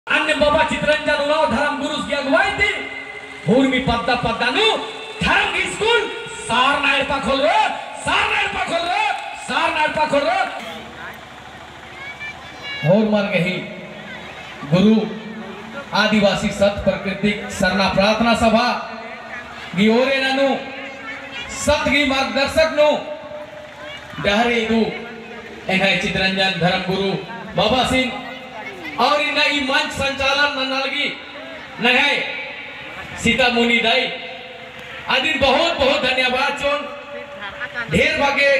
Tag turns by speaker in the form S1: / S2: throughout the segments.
S1: अन्य बाबा चित्रंजन उराव धर्म गुरु की अगुवाई थी भूमि पद्दा पद्दानु धर्म स्कूल सार नायरपा खोल रहे और मर गई गुरु आदिवासी सत प्राकृतिक सरना प्रार्थना सभा गी ओरे ननु सत गी मार्गदर्शक नु डहरे दु एना चित्रंजन धर्म गुरु बाबा सिंह और इन ई मंच संचालन ननलगी नहे सीता मुनि दाई अदिन बहुत बहुत धन्यवाद चोन ढेर भागे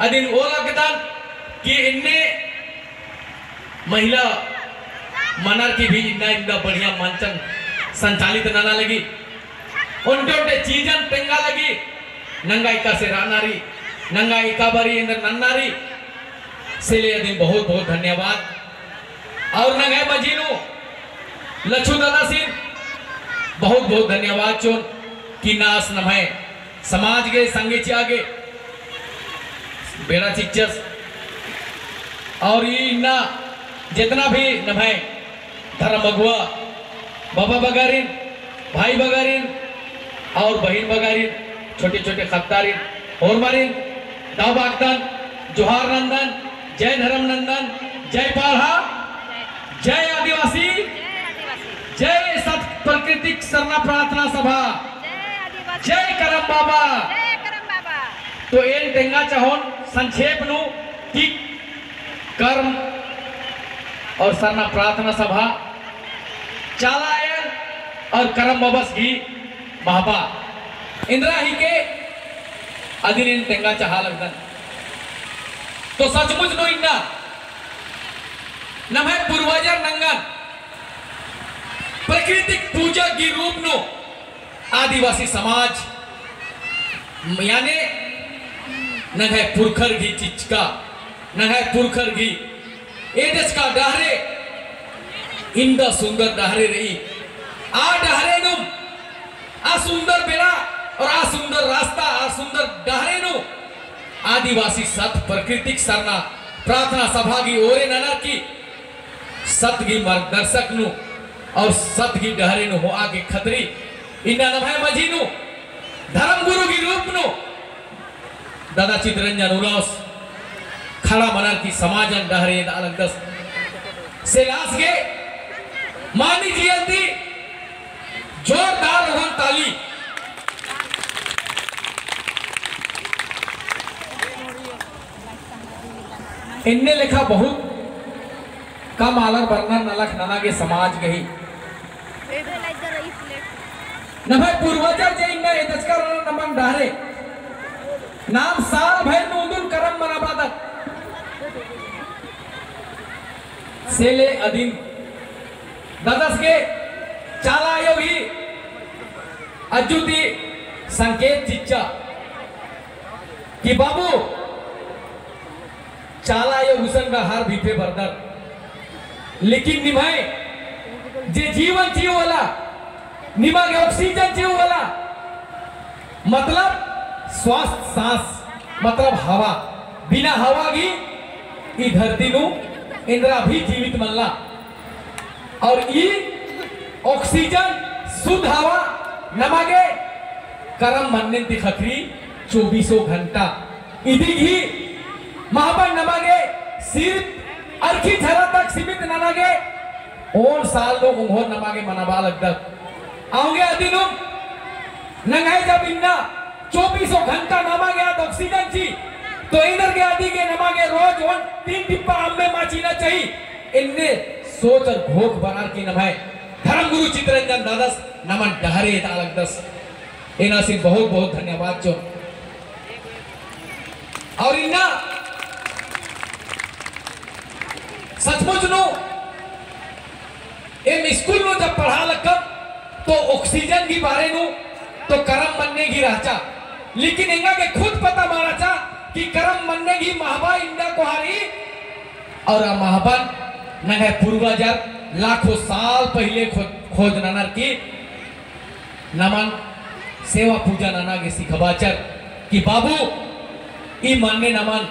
S1: अदिन ओला केतान कि इन्ने महिला मनर की भी इतना बढ़िया मंचन संचालित नना लगी उनके चीजन पेंगा लगी नंगाई का से रानारी नंगाई का बरी इंदर नन्नारी से ले दिन बहुत बहुत धन्यवाद और नंगाई मजीनू लच्छू दादा सिंह बहुत बहुत धन्यवाद चोन कि नास नमय समाज के संगे आगे बेड़ा चिक्चस और ये ना जितना भी नमय धर्म अगुआ बाबा बगारिन भाई बगारिन और बहन बगारिन छोटे छोटे खत्तारिन और मारिन दाबागतन जोहार नंदन जय धर्म नंदन जय पाल्हा जय आदिवासी जय सत प्राकृतिक सरना प्रार्थना सभा जय करम बाबा तो एन टेंगा चाहोन संक्षेप नु कि कर्म और सरना प्रार्थना सभा चालायन और करम बबस की महाबा इंदिरा ही के अधीन तेंगा चाहा लगन तो सचमुच नो इन्ना नमः पूर्वजर नंगन प्राकृतिक पूजा की रूप नो आदिवासी समाज यानी नंगे पुरखर की चिचका नंगे पुरखर की एडस का डहरे इंदा सुंदर डहरे रही आ डहरे नुम आ सुंदर बेला और आ सुंदर रास्ता आ सुंदर डहरे नु आदिवासी सत प्राकृतिक सरना प्रार्थना सभा की ओरे ननर की सत की मार्गदर्शक नु और सत की डहरे नु हो आगे खतरी इन्ना नमः मजी नु धर्म गुरु की रूप नु दादा चित्रंजन उलास खड़ा मनर की समाजन डहरे अलग दस से लास के मानी जयंती जोरदार रोहन ताली इनने लिखा बहुत कम आलर वर्णन नलख नना के समाज गही न भाई पूर्वजर जे इन्ने दचकर नमन डहरे नाम साल भय नूदुल करम मनाबादत सेले अधीन ददस के चाला योगी अजुति संकेत चिच्चा कि बाबू चाला योग हुसन का हार भीपे बरदर लेकिन निभाए जे जीवन जीव वाला निभा के ऑक्सीजन जीव वाला मतलब स्वास्थ्य सांस मतलब हवा बिना हवा की ई धरती नु इंद्रा भी जीवित मल्ला और ई ऑक्सीजन शुद्ध हवा नमागे करम मनने दिखरी 2400 घंटा इधी ही महाबन नमागे सिर्फ अर्खी झरा तक सीमित ननागे और साल लोग उंगोर नमागे मनाबा लगदक आओगे अदिनु नंगाई जब इन्ना 2400 घंटा नमागे आद ऑक्सीजन ची तो इधर के आदि के नमागे रोज 3 टिप्पा अम्मे माचीना चाहिए इनने सोच और भोग बनार की नमाए धर्म गुरु चित्रंजन दादस नमन डहरे तालक दस इना से बहुत बहुत धन्यवाद चो और इन्ना सचमुच नो एम स्कूल नो जब पढ़ा लकम तो ऑक्सीजन की बारे नो तो करम बनने की राचा लेकिन इंगा के खुद पता मारा चा कि करम बनने की महाबा इंदा को हारी और महाबन नंगे पूर्वजर लाखों साल पहले खोज ननर की नमन सेवा पूजा नना के सिखबाचर कि बाबू ई मानने नमन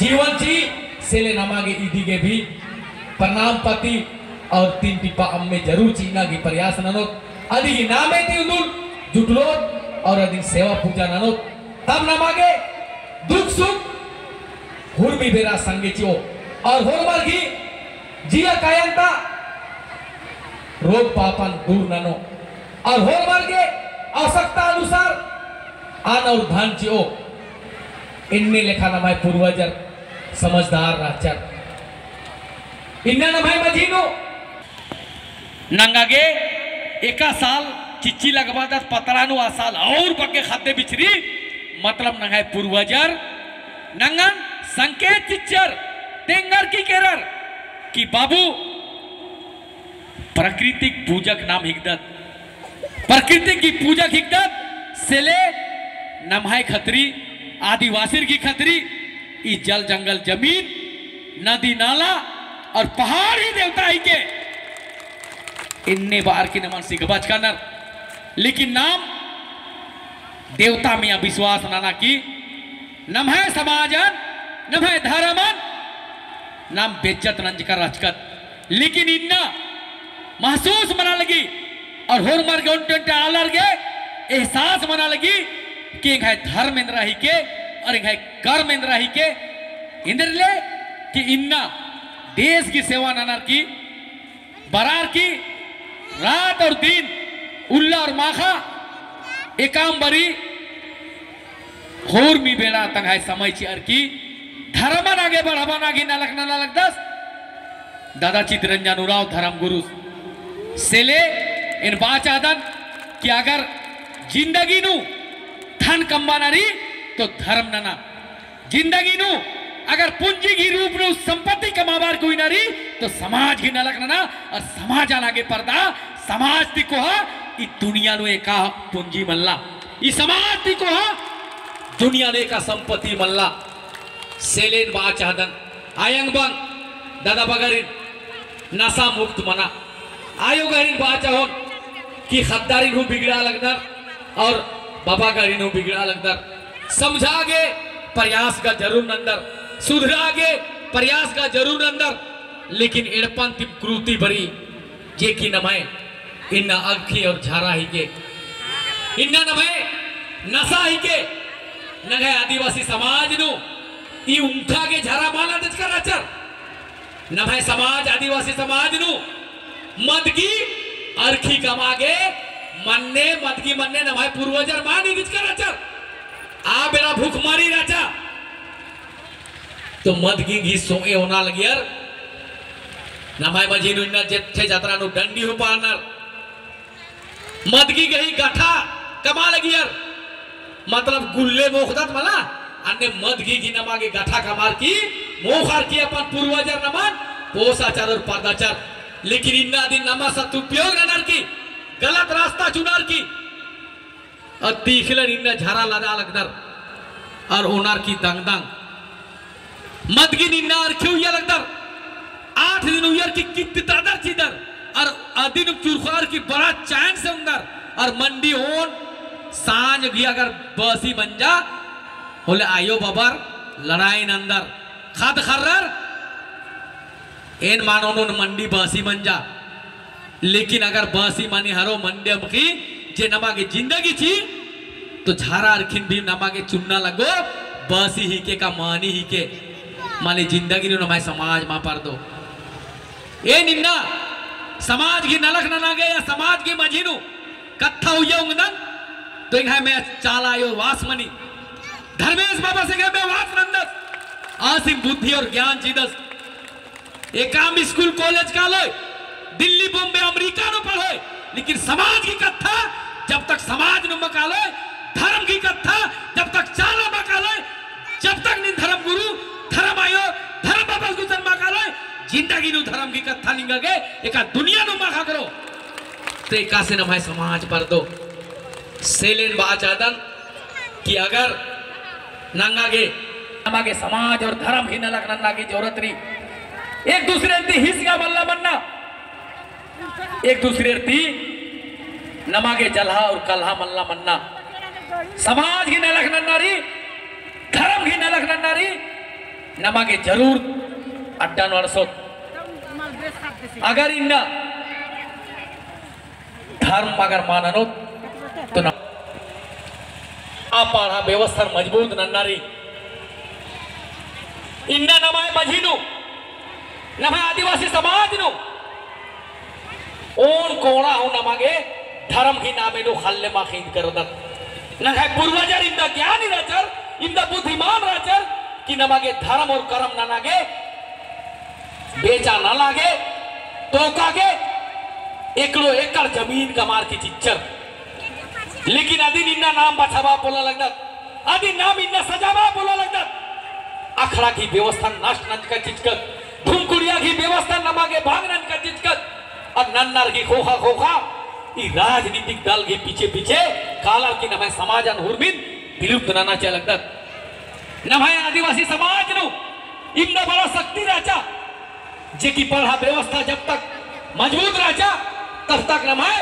S1: जीवन ची सेले नमागे ईदी के भी प्रणाम पति और 3 टिप्पा अम्मे जरूर चीना की प्रयास ननो अदी नामे ती उदुल जुटलो और अदी सेवा पूजा ननो तब नमागे दुख सुख हुर्मी बेरा संगे चियो और होरमल की जिया कायंता रोग पापन दूर ननो और होरमल के आवश्यकता अनुसार आन और धन चियो इनने लेखा नमाय पूर्वजर समझदार राचर इन्ना नमाय मजीनो नंगागे एका साल चिच्ची लगवा दस पतरानु आ साल और बगे खाते बिचरी मतलब नंगाय पूर्वजर नंगन संकेत चिच्चर तेंगर की केरर कि बाबू प्राकृतिक पूजक नाम हिकदत प्रकृति की पूजक हिकदत सेले नमहाय खतरी आदिवासी की खतरी ई जल जंगल जमीन नदी नाला और पहाड़ ही देवता ही के इन्ने बार की नमन सिख बच कर लेकिन नाम देवता में विश्वास नाना की नम है समाजन नम है धर्मन नाम बेज्जत नंज कर रचकत लेकिन इन्ना महसूस मना लगी और होर मर गए अलर गए एहसास मना लगी कि है धर्म इंद्र ही के और है कर्म इंद्र ही के इंद्र ले कि इन्ना देश की सेवा नाना की बरार की रात और दिन उल्ला और माखा एकाम बरी होर मी बेड़ा तंग है समय चिर की धर्मन आगे बढ़ावाना की नालक दस दादा चितरंजन उराव धर्म गुरु सेले इन बाचादन कि अगर जिंदगी नु धन कमाना रही तो धर्म नना जिंदगी नु अगर पूंजी की रूप नु संपत्ति कमावार कोई ना रही तो समाज की नलक नना और समाज आगे पर्दा समाज ती को ई दुनिया नु एका पूंजी मल्ला ई समाज ती को दुनिया ने का संपत्ति मल्ला सेलेन बाचादन आयंग बंग दादा बगरिन नशा मुक्त मना आयोगरिन बाचा हो कि खद्दारिन हूँ बिगड़ा लगदर और बाबा गरिन हूँ बिगड़ा लगदर समझागे प्रयास का जरूर नंदर सुधरागे प्रयास का जरूर नंदर लेकिन इड़पन तिप क्रूति भरी जे की नमय इन्ना अखी और झारा ही के इन्ना नमय नशा ही के नगे आदिवासी समाज नु ई उंखा के झारा माला दचकर आचर नमय समाज आदिवासी समाज नु मदगी अरखी कमागे मन्ने मदगी मन्ने नमय पूर्वजर मानी दचकर आचर आ बेरा भूख मारी राजा तो मदगी घी सोए होना लगियर नमय मजी नु इन्ना जेठे जात्रा नु डंडी हो पानर मदगी गई गाठा कमा लगियर मतलब गुल्ले मोखदत मला अन्य मदगी की नमागे गाठा कमार की मोखार की अपन पूर्वजर नमन पोसाचार और पर्दाचार लेकिन इन्ना दिन नमा सदुपयोग ननर की गलत रास्ता चुनार की और तीखलन इन्ना झारा लदा लगदर और ओनार की दंग दंग मदगी निन्ना और क्यों या लगदर 8 दिन उयर की कित्ती तादर चीदर और अदिन चुरखार की बड़ा चैन से अंदर और मंडी होन सांझ भी अगर बसी बन जा होले आयो बबर लड़ाई अंदर खाद खर्रर एन मानो नो मंडी बसी बन जा लेकिन अगर बसी मानी हरो मंडे की जे नमा की जिंदगी थी तो झारा अरखिन भी नमा के चुनना लगो बसी ही के का मानी ही के मानी जिंदगी नो नमाय समाज मा पर दो ए निन्ना समाज की नलक ना गए या समाज की मजीनु कत्था हुई उंगदन तो इंग है मैं चाल आयो वासमनी धर्मेश बाबा से गए मैं वास नंदस आसिम बुद्धि और ज्ञान चीदस एकाम स्कूल कॉलेज का लो दिल्ली बॉम्बे अमेरिका नो पढ़ो लेकिन समाज की कथा जब तक समाज नु मका लो धर्म की कथा जब तक चालो मका लो जब तक नि धर्म गुरु धर्म आयो धर्म बाबा गुजर मका लो जिंदगी नु धर्म की कथा निंगा गए एका दुनिया नु मका करो तो एका से नमाय समाज पर दो सेलेन बाचादन कि अगर नंगागे नमागे समाज और धर्म ही नलक नन्ना की जरूरत रही एक दूसरे ती हिस्स का मल्ला बनना एक दूसरे ती नमागे जलहा और कलहा मल्ला मन्ना समाज की नलक नन्ना रही धर्म की नलक नन्ना रही नमागे जरूर अड्डा नरसोत अगर इन धर्म अगर माननो तो ना पाढ़ा व्यवस्था मजबूत नन्नारी इन्ना नमाय मझीनु नमाय आदिवासी समाज नु ओन कोणा हो नमागे धर्म की नामे नु हल्ले मा खीद करदत नखाय पूर्वजर इंदा ज्ञानी राचर इंदा बुद्धिमान राचर कि नमागे धर्म और कर्म ना लागे बेचा ना लागे तो कागे एकलो एकड़ जमीन कमार की चिच्चर लेकिन अदिन इन्ना नाम बचावा बोला लगदत अदिन नाम इन्ना सजावा बोला लगदत अखड़ा की व्यवस्था नष्ट नंज का चिचकत धूमकुड़िया की व्यवस्था नमागे भागनन का चिचकत और नन्नर की खोखा खोखा ई राजनीतिक दल के पीछे पीछे कालर की नमाय समाजन हुरमिन विलुप्त नाना चे लगदत नमाय आदिवासी समाज नु इन्ना बड़ा शक्ति राचा जे की पढ़ा व्यवस्था जब तक मजबूत राचा तब तक नमाय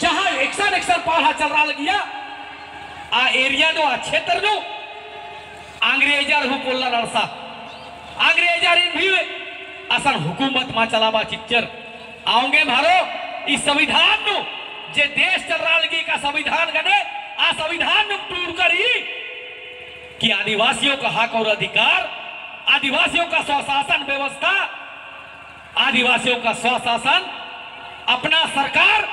S1: जहां एक्शन एक्शन पढ़ा चल रहा लगिया आ एरिया नो आ क्षेत्र नो अंग्रेजर हु बोलना रसा अंग्रेजर इन भी असन हुकूमत मा चलावा चिच्चर आओगे मारो इस संविधान नु जे देश चल रहा लगी का संविधान गने आ संविधान नु टूट करी कि आदिवासियों का हक और अधिकार आदिवासियों का स्वशासन व्यवस्था आदिवासियों का स्वशासन अपना सरकार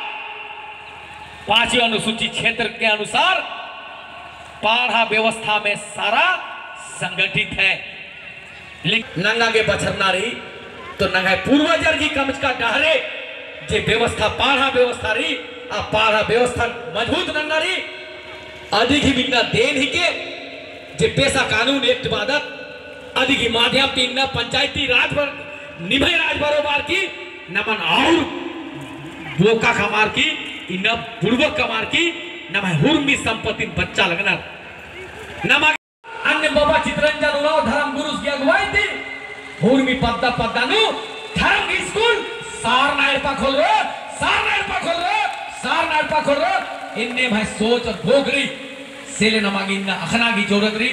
S1: 5वीं अनुसूची क्षेत्र के अनुसार पाढ़ा व्यवस्था में सारा संगठित है लेकिन नंगा के बछरना रही तो नंगा पूर्वजर की कमज का डहरे जे व्यवस्था पाढ़ा व्यवस्था रही आ पाढ़ा व्यवस्था मजबूत नंगा रही अधिक ही बिना देन ही के जे पैसा कानून एक्ट बादत अधिक ही माध्यम तीन पंचायती राज पर निभय राज बरोबार की नमन और बोका कमार की इन पूर्वक कमार की नमा हुर्मी संपत्ति बच्चा लगना नमा अन्य बाबा चित्रंजन उराव धर्म गुरु की अगुवाई थी हुर्मी पद्दा पद्दा नु धर्म स्कूल सार नायपा खोल रहे सार नायपा खोल रहे सार नायपा खोल रहे इनने भाई सोच और भोगरी सेले नमागी इन्ना अखना की जरूरत रही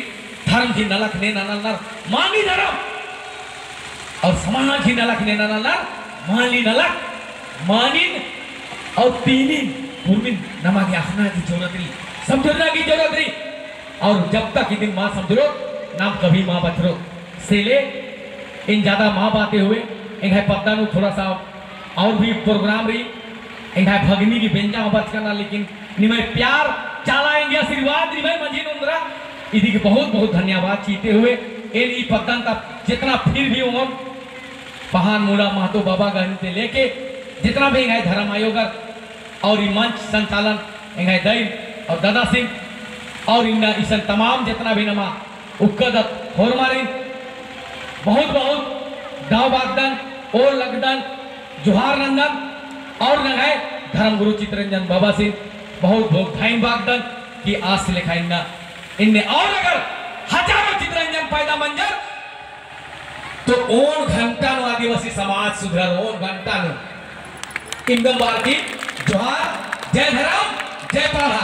S1: धर्म की नलक ने नलनर मानी धर्म और समाज की नलक ने नलनर मानी नलक मानी और पीनी हुर्मिन नमागी अखना की जरूरत रही समझना की जरूरत रही और जब तक इन माँ समझो नाम कभी माँ बचरो सेले इन ज्यादा माँ बातें हुए इन्हें पता नु थोड़ा सा और भी प्रोग्राम रही इन्हें भगनी की बेंजा बच करना लेकिन निमय प्यार चलाएंगे आशीर्वाद निमय मंजिल उंदरा इधी के बहुत बहुत धन्यवाद चीते हुए इन ई पतन का जितना फिर भी उमर पहान मूला महतो बाबा गहन से लेके जितना भी इन्हें धर्म आयोग और ये मंच संचालन इन्हें दैन और दादा सिंह और इन ईसन तमाम जितना भी नमा उक्कदत होरमारिन बहुत बहुत गाँव बागदन और लगदन जोहार नंदन और नंगे धर्म गुरु चित्रंजन बाबा सिंह बहुत बहुत धाइन बागदन की आज से लिखा इनने और अगर हजारों चित्रंजन पैदा मंजर तो ओन घंटा नो आदिवासी समाज सुधर ओन घंटा नो इंदम बार की जोहार जय धर्म जय पढ़ा।